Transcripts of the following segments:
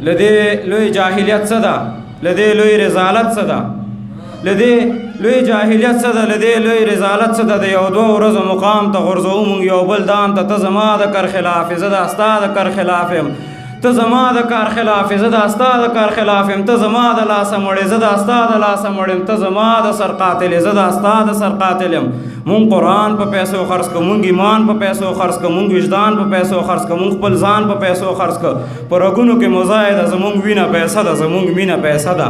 له دې لوی جاهلیت څه ده، له دې لوی رضالت څه ده، له دې لوی جاهلیت څه ده، له دې لوی رضالت څه ده. د یو دوه ورځو مقام ته غورځوو موږ یو بل دام ته، ته زما د کر خلاف زه د ستا د کر خلاف یم، ته زما د کار خلاف زه د ستا د کار خلاف یم، ته زما د لاسه مړې زه د ستا د لاسه مړ یم، ته زما د سر قاتل زه د ستا د سر قاتل یم. مونږ قرآن په پیسو خرڅ کړو، مونږ ایمان په پیسو خرڅ کړو، مونږ وجدان په پیسو خرڅ کړو، مونږ خپل ځان په پیسو خرڅ کړو. په رګونو کې مو ځای ده، زمونږ وینه پیسه ده، زمونږ مینه پیسه ده.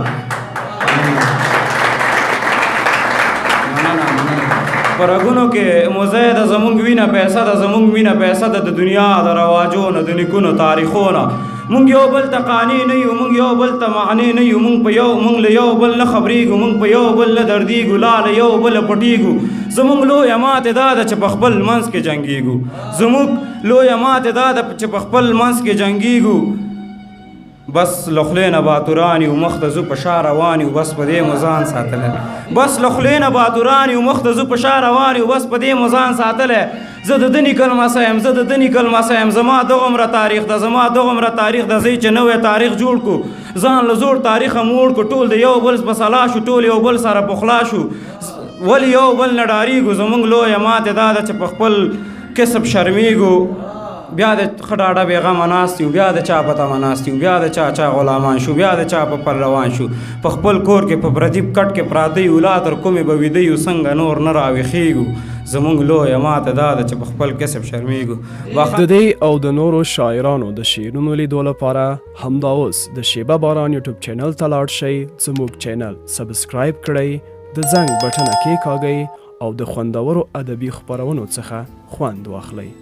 په رګونو کې مو ځای ده، زمونږ وینه پیسه ده، زمونږ مینه پیسه ده. د دنیا د رواجونو د نیکونو تاریخونه مونږ یو بل ته قانع نه یو، مونږ یو بل ته معنی نه یو، مونږ له یو بل نه خبرېږو، مونږ په یو بل نه دردېږو، لا له یو بله پټېږو. زمونږ لویه ماتې دا ده چې په خپل منځ کې جنګېږو، زموږ لویه ماتې دا ده چې په خپل منځ کې جنګېږو. بس له خولې نه باتوران یو، مخ ته ځو په شا روان یو، بس په دې مو ځان ساتلی. بس له خولې نه باتوران یو، مخ ته ځو په شا روان یو، بس په دې مو ځان ساتلی. زه د ده نیکه لمسی یم، زه د ده نیکه لمسی یم، زما دغومره تاریخ ده، زما دغومره تاریخ ده. ځئ چې نوی تاریخ جوړ کړو، ځان له زوړ تاریخه موړ کړو، ټول د یو بل په سلا شو، ټول یو بل سره پخلا شو. ولې یو بل نه ډارېږو؟ زموږ لویه ماتې دا ده چې په خپل کسب شرمېږو. بیا د ښه ډاډه بېغمه ناست یو، بیا د چا په تمه ناست یو، بیا د چا غلامان شو، بیا د چا په پر روان شو. په خپل کور کې په پردي کټ کې پراته یو، لا تر کومې به ویده یو، څنګه نور نه راویښېږو. زمونږ لویه ماته دا ده چې په خپل کسب شرمېږو. د دې او د نورو شاعرانو د شعرونو لیدو لپاره همدا اوس د شیبه باران یوټیوب چینل ته لاړ شئ، زموږ چینل سبسکرایب کړئ، د زنګ بټنه کېکاږئ او د خوندورو ادبي خپرونو څخه خوند واخلئ.